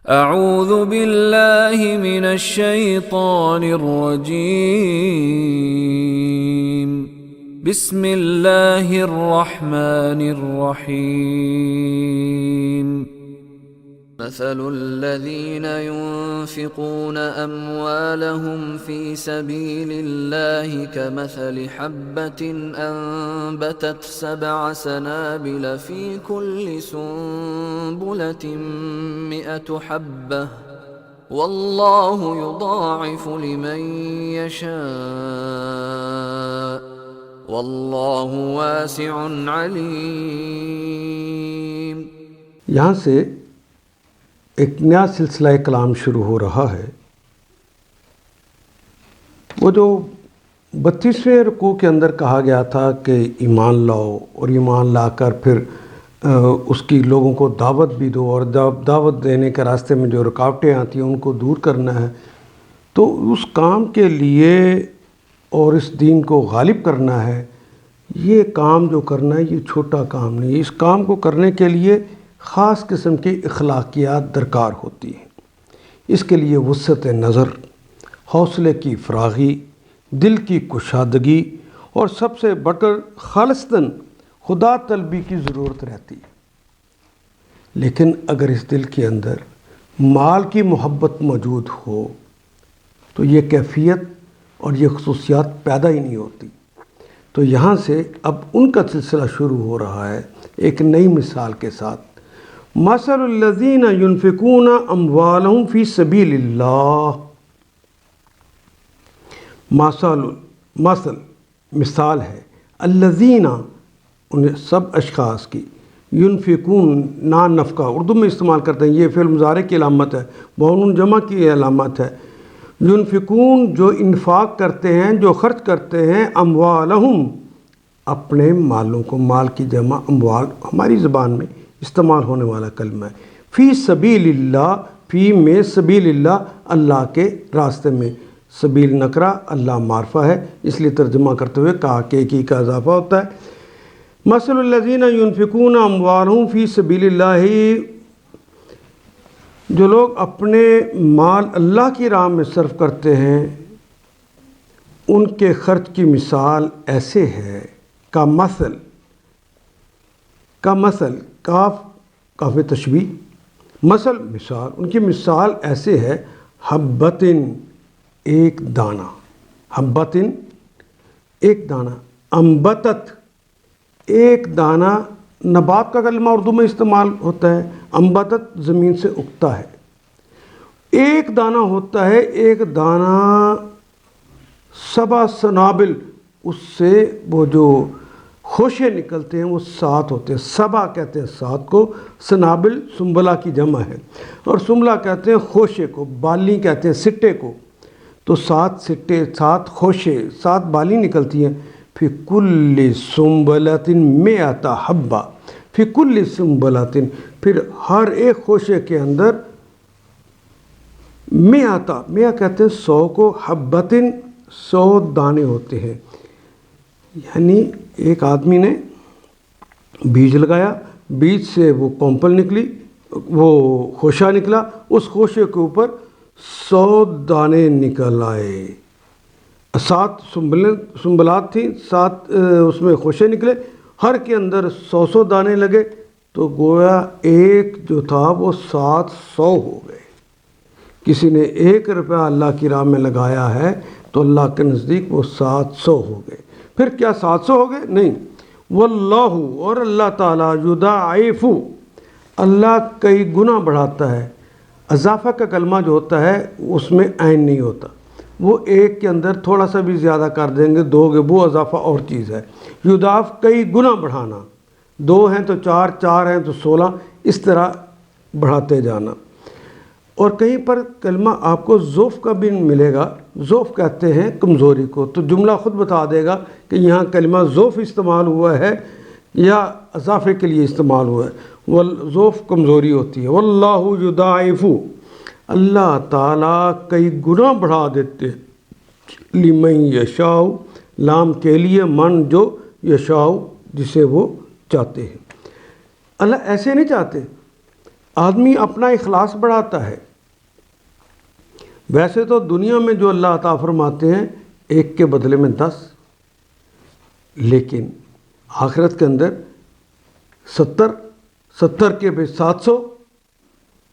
اعوذ باللہ من الشیطان الرجیم بسم اللہ الرحمن الرحیم مثل الذين ينفقون أموالهم في سبيل الله كمثل حبة أنبتت 7 سنابل في كل سنبلة 100 حبة والله يضاعف لمن يشاء والله واسع عليم۔ یہاں سے ایک نیا سلسلہ کلام شروع ہو رہا ہے۔ وہ جو 32ویں رکوع کے اندر کہا گیا تھا کہ ایمان لاؤ، اور ایمان لا کر پھر اس کی لوگوں کو دعوت بھی دو، اور دعوت دینے کے راستے میں جو رکاوٹیں آتی ہیں ان کو دور کرنا ہے، تو اس کام کے لیے اور اس دین کو غالب کرنا ہے، یہ کام جو کرنا ہے یہ چھوٹا کام نہیں ہے۔ اس کام کو کرنے کے لیے خاص قسم کی اخلاقیات درکار ہوتی ہیں۔ اس کے لیے وسعت نظر، حوصلے کی فراغی، دل کی کشادگی، اور سب سے بڑھ کر خالصتاً خدا طلبی کی ضرورت رہتی ہے۔ لیکن اگر اس دل کے اندر مال کی محبت موجود ہو تو یہ کیفیت اور یہ خصوصیات پیدا ہی نہیں ہوتی۔ تو یہاں سے اب ان کا سلسلہ شروع ہو رہا ہے ایک نئی مثال کے ساتھ۔ مثل الذین ينفقون اموالهم فی سبیل اللہ۔ مثال ہے الذین، انہیں سب اشخاص کی، ينفقون نان نفقہ اردو میں استعمال کرتے ہیں، یہ فعل مضارع کی علامت ہے، بہون جمع کی علامت ہے۔ ينفقون جو انفاق کرتے ہیں، جو خرچ کرتے ہیں، اموالہم اپنے مالوں کو، مال کی جمع اموال ہماری زبان میں استعمال ہونے والا کلمہ ہے۔ فی سبیل اللہ، فی میں سبیل اللہ، اللہ کے راستے میں، سبیل نکرہ اللہ معرفہ ہے، اس لیے ترجمہ کرتے ہوئے کہا کہ کی کا اضافہ ہوتا ہے۔ مثل الذین ينفقون اموالهم فی سبیل اللہ، جو لوگ اپنے مال اللہ کی راہ میں صرف کرتے ہیں ان کے خرچ کی مثال ایسے ہے کا مثل کاف تشبیہ، مثل مثال، ان کی مثال ایسے ہے حبتن ایک دانہ، حبتن ایک دانہ، انبتت ایک دانہ، نبات کا کلمہ اردو میں استعمال ہوتا ہے، انبتت زمین سے اگتا ہے، ایک دانہ ہوتا ہے، ایک دانہ 7 سنابل، اس سے وہ جو خوشے نکلتے ہیں وہ 7 ہوتے ہیں، 7 کہتے ہیں 7 کو، سنابل سنبلہ کی جمع ہے، اور سنبلہ کہتے ہیں خوشے کو، بالی کہتے ہیں سٹے کو، تو 7 سٹے، 7 خوشے، 7 بالی نکلتی ہیں۔ فی کل سنبلۃ 100 حبہ، فی کل سنبلۃ، پھر ہر ایک خوشے کے اندر 100 کہتے ہیں 100 کو، حبتن 100 دانے ہوتے ہیں۔ یعنی ایک آدمی نے بیج لگایا، بیج سے وہ کونپل نکلی، وہ خوشہ نکلا، اس خوشے کے اوپر 100 دانے نکل آئے، 7 سنبلات تھیں، 7 اس میں خوشے نکلے، ہر کے اندر 100 دانے لگے، تو گویا ایک جو تھا وہ 700 ہو گئے۔ کسی نے 1 روپیہ اللہ کی راہ میں لگایا ہے تو اللہ کے نزدیک وہ 700 ہو گئے۔ پھر کیا 700 ہو گئے؟ نہیں، واللہ، اور اللہ تعالیٰ، یضاعف، اللہ کئی گنا بڑھاتا ہے۔ اضافہ کا کلمہ جو ہوتا ہے اس میں عین نہیں ہوتا، وہ ایک کے اندر تھوڑا سا بھی زیادہ کر دیں گے، 2 گے، وہ اضافہ اور چیز ہے۔ یضاعف کئی گنا بڑھانا، 2 ہیں تو 4، 4 ہیں تو 16، اس طرح بڑھاتے جانا۔ اور کہیں پر کلمہ آپ کو ضعف کا بھی ملے گا، ضعف کہتے ہیں کمزوری کو، تو جملہ خود بتا دے گا کہ یہاں کلمہ ضعف استعمال ہوا ہے یا اضافے کے لیے استعمال ہوا ہے۔ ضعف کمزوری ہوتی ہے۔ واللہ یضاعف، اللہ تعالیٰ کئی گنا بڑھا دیتے لمن یشاء، لام کے لیے، من جو یشاء جسے وہ چاہتے ہیں۔ اللہ ایسے نہیں چاہتے، آدمی اپنا اخلاص بڑھاتا ہے. ویسے تو دنیا میں جو اللہ عطا فرماتے ہیں ایک کے بدلے میں 10، لیکن آخرت کے اندر 70 کے بھی 700.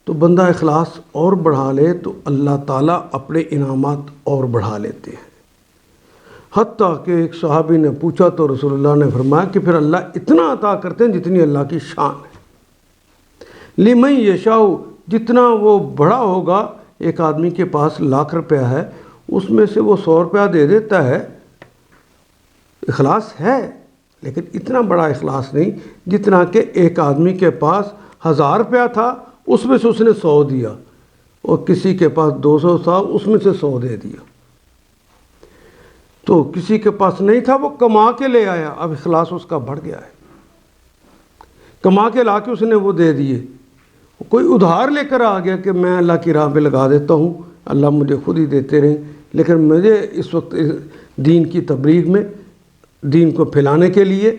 تو بندہ اخلاص اور بڑھا لے تو اللہ تعالیٰ اپنے انعامات اور بڑھا لیتے ہیں. حتیٰ کہ ایک صحابی نے پوچھا تو رسول اللہ نے فرمایا کہ پھر اللہ اتنا عطا کرتے ہیں جتنی اللہ کی شان ہے. لمن یشاء، جتنا وہ بڑا ہوگا. ایک آدمی کے پاس 1,00,000 روپیہ ہے، اس میں سے وہ 100 روپیہ دے دیتا ہے، اخلاص ہے، لیکن اتنا بڑا اخلاص نہیں جتنا کہ ایک آدمی کے پاس 1,000 روپیہ تھا، اس میں سے اس نے 100 دیا، اور کسی کے پاس 200 تھا، اس میں سے 100 دے دیا. تو کسی کے پاس نہیں تھا، وہ کما کے لے آیا، اب اخلاص اس کا بڑھ گیا ہے، کما کے لا کے اس نے وہ دے دیے. کوئی ادھار لے کر آ گیا کہ میں اللہ کی راہ پہ لگا دیتا ہوں، اللہ مجھے خود ہی دیتے رہیں، لیکن مجھے اس وقت دین کی تبلیغ میں، دین کو پھیلانے کے لیے،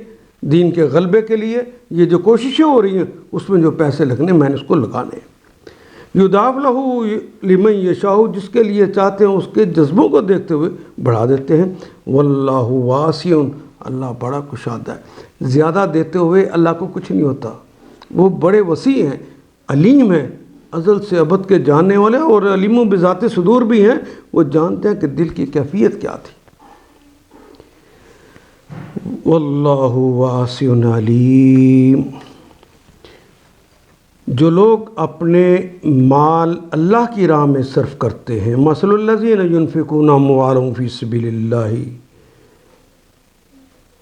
دین کے غلبے کے لیے یہ جو کوششیں ہو رہی ہیں اس میں جو پیسے لگنے میں نے اس کو لگانے ہیں. یضاعف لہ لمن یشاء، جس کے لیے چاہتے ہیں اس کے جذبوں کو دیکھتے ہوئے بڑھا دیتے ہیں. واللہ واسع، اللہ بڑا کشادہ ہے. زیادہ دیتے ہوئے اللہ کو کچھ نہیں ہوتا، وہ بڑے وسیع ہیں، علیم ہیں، ازل سے ابد کے جاننے والے، اور علیم و بذات صدور بھی ہیں، وہ جانتے ہیں کہ دل کی کیفیت کیا تھی. واللہ واسع علیم. جو لوگ اپنے مال اللہ کی راہ میں صرف کرتے ہیں، مثل الذین ينفقون اموالهم فی سبیل اللہ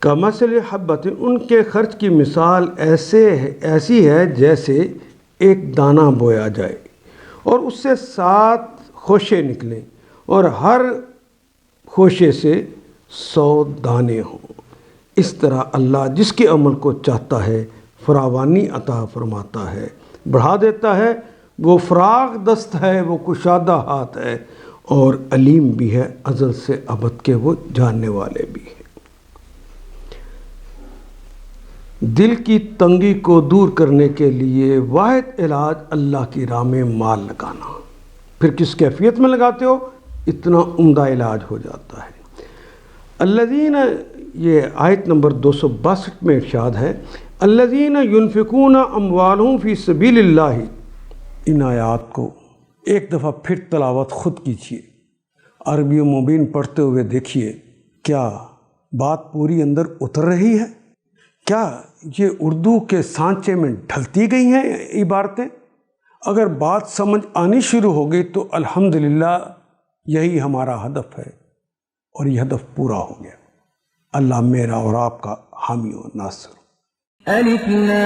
کمثل حبۃ، ان کے خرچ کی مثال ایسی ہے جیسے ایک دانہ بویا جائے اور اس سے 7 خوشے نکلیں اور ہر خوشے سے 100 دانے ہوں. اس طرح اللہ جس کے عمل کو چاہتا ہے فراوانی عطا فرماتا ہے، بڑھا دیتا ہے. وہ فراغ دست ہے، وہ کشادہ ہاتھ ہے، اور علیم بھی ہے، ازل سے ابد کے وہ جاننے والے بھی ہیں. دل کی تنگی کو دور کرنے کے لیے واحد علاج اللہ کی راہ میں مال لگانا. پھر کس کیفیت میں لگاتے ہو، اتنا عمدہ علاج ہو جاتا ہے. الذین، یہ آیت نمبر 262 میں ارشاد ہے، الذین ينفقون اموالهم فی سبیل اللہ. ان آیات کو ایک دفعہ پھر تلاوت خود کیجیے، عربی و مبین پڑھتے ہوئے دیکھیے کیا بات پوری اندر اتر رہی ہے، کیا یہ اردو کے سانچے میں ڈھلتی گئی ہیں عبارتیں. اگر بات سمجھ آنی شروع ہو گئی تو الحمدللہ یہی ہمارا ہدف ہے، اور یہ ہدف پورا ہو گیا. اللہ میرا اور آپ کا حامی و ناصر. الف لام